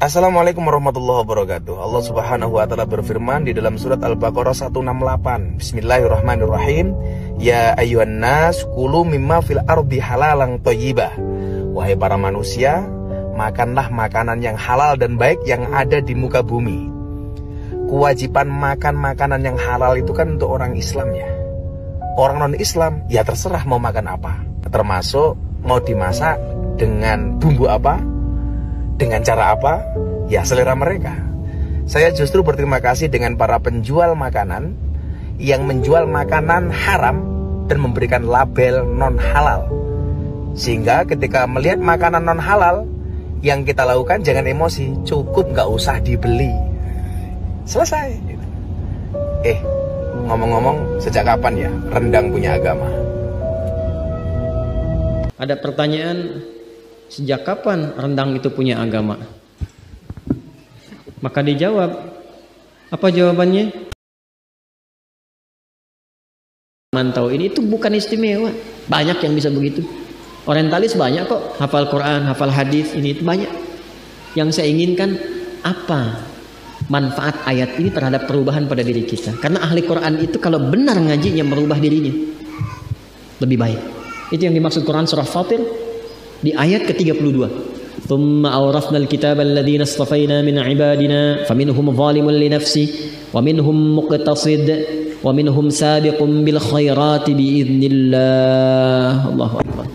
Assalamualaikum warahmatullahi wabarakatuh. Allah subhanahu wa ta'ala berfirman di dalam surat Al-Baqarah 168. Bismillahirrahmanirrahim. Ya ayyuhan nas kulu mimma fil ardi halalan thayyibah. Wahai para manusia, makanlah makanan yang halal dan baik yang ada di muka bumi. Kewajiban makan makanan yang halal itu kan untuk orang Islam ya. Orang non-Islam ya terserah mau makan apa. Termasuk mau dimasak dengan bumbu apa, dengan cara apa, ya selera mereka. Saya justru berterima kasih dengan para penjual makanan yang menjual makanan haram dan memberikan label non halal. Sehingga ketika melihat makanan non halal, yang kita lakukan jangan emosi, cukup gak usah dibeli. Selesai. Ngomong-ngomong, sejak kapan ya rendang punya agama? Ada pertanyaan, sejak kapan rendang itu punya agama? Maka dijawab, apa jawabannya? Mantau ini itu bukan istimewa. Banyak yang bisa begitu. Orientalis banyak kok, hafal Quran, hafal hadis, ini itu banyak. Yang saya inginkan apa manfaat ayat ini terhadap perubahan pada diri kita? Karena ahli Quran itu kalau benar ngajinya merubah dirinya lebih baik. Itu yang dimaksud Quran surah Fatir di ayat ke-32. Tsumma awrafnal kitaba alladziina istafaina min ibadina faminhum zalimun li nafsi wa minhum muqtasid wa minhum sabiqun bil khairati biidznillah. Allahu akbar.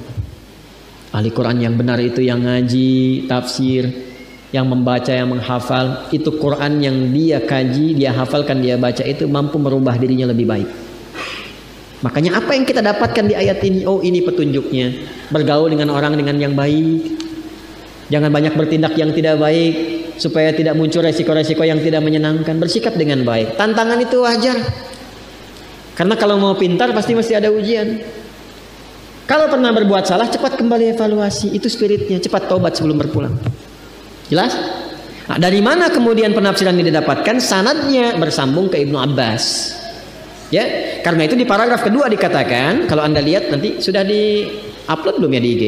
Ahli Quran yang benar itu yang ngaji, tafsir, yang membaca, yang menghafal. Itu Quran yang dia kaji, dia hafalkan, dia baca itu mampu merubah dirinya lebih baik. Makanya apa yang kita dapatkan di ayat ini? Oh, ini petunjuknya. Bergaul dengan orang dengan yang baik. Jangan banyak bertindak yang tidak baik, supaya tidak muncul resiko-resiko yang tidak menyenangkan. Bersikap dengan baik. Tantangan itu wajar. Karena kalau mau pintar pasti mesti ada ujian. Kalau pernah berbuat salah, cepat kembali evaluasi. Itu spiritnya, cepat taubat sebelum berpulang. Jelas? Nah, dari mana kemudian penafsiran ini didapatkan? Sanadnya bersambung ke Ibnu Abbas. Ya, karena itu di paragraf kedua dikatakan, kalau Anda lihat nanti sudah di-upload belum ya di IG?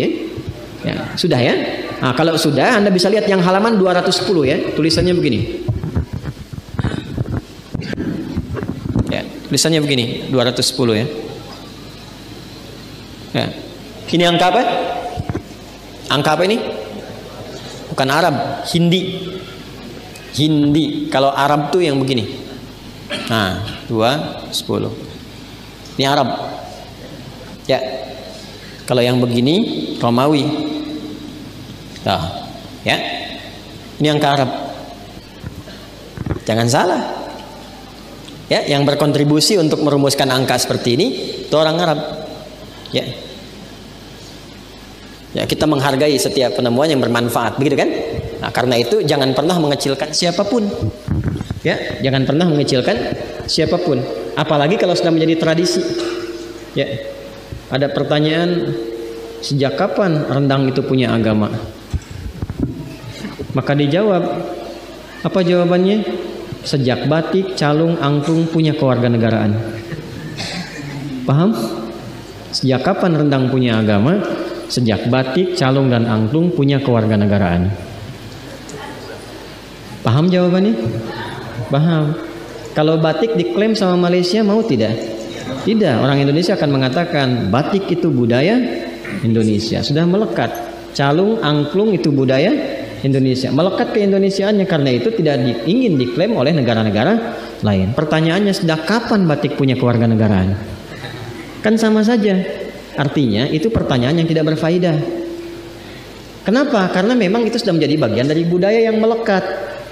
Ya, sudah ya. Nah, kalau sudah Anda bisa lihat yang halaman 210 ya, tulisannya begini. Ya, tulisannya begini, 210 ya. Ya. Ini angka apa? Angka apa ini? Bukan Arab, Hindi. Hindi. Kalau Arab tuh yang begini. Nah, 210. Ini Arab. Ya. Kalau yang begini Romawi. Nah, ya. Ini angka Arab. Jangan salah. Ya, yang berkontribusi untuk merumuskan angka seperti ini itu orang Arab. Ya. Ya, kita menghargai setiap penemuan yang bermanfaat, begitu kan? Nah, karena itu jangan pernah mengecilkan siapapun. Ya, jangan pernah mengecilkan siapapun, apalagi kalau sudah menjadi tradisi. Ya. Ada pertanyaan, sejak kapan rendang itu punya agama? Maka dijawab, apa jawabannya? Sejak batik, calung, angklung punya kewarganegaraan. Paham? Sejak kapan rendang punya agama? Sejak batik, calung, dan angklung punya kewarganegaraan. Paham jawabannya? Paham. Kalau batik diklaim sama Malaysia mau tidak? Tidak. Orang Indonesia akan mengatakan batik itu budaya Indonesia, sudah melekat. Calung, angklung itu budaya Indonesia, melekat ke Indonesiaannya. Karena itu tidak ingin diklaim oleh negara-negara lain. Pertanyaannya, sejak kapan batik punya kewarganegaraan? Kan sama saja. Artinya itu pertanyaan yang tidak berfaedah. Kenapa? Karena memang itu sudah menjadi bagian dari budaya yang melekat.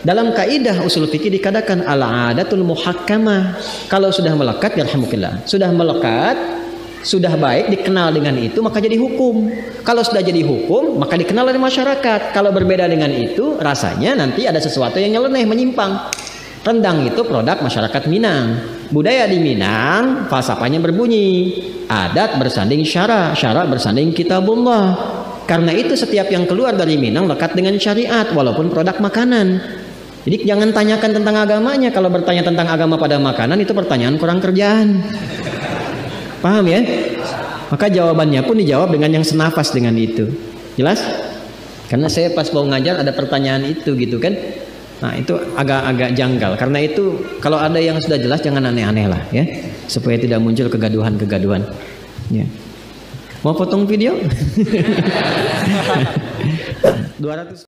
Dalam kaidah usul fikih dikatakan al-adatul muhakkamah. Kalau sudah melekat, yarhamukillah, sudah melekat, sudah baik, dikenal dengan itu, maka jadi hukum. Kalau sudah jadi hukum, maka dikenal oleh masyarakat. Kalau berbeda dengan itu, rasanya nanti ada sesuatu yang nyeleneh, menyimpang. Rendang itu produk masyarakat Minang. Budaya di Minang, falsafahnya berbunyi, adat bersanding syara, syara bersanding kitabullah. Karena itu setiap yang keluar dari Minang lekat dengan syariat, walaupun produk makanan. Jadi jangan tanyakan tentang agamanya. Kalau bertanya tentang agama pada makanan, itu pertanyaan kurang kerjaan. Paham ya? Maka jawabannya pun dijawab dengan yang senafas dengan itu. Jelas? Karena saya pas mau ngajar ada pertanyaan itu gitu kan. Nah itu agak-agak janggal. Karena itu kalau ada yang sudah jelas jangan aneh-aneh lah ya, supaya tidak muncul kegaduhan-kegaduhan. Ya. Mau potong video? 200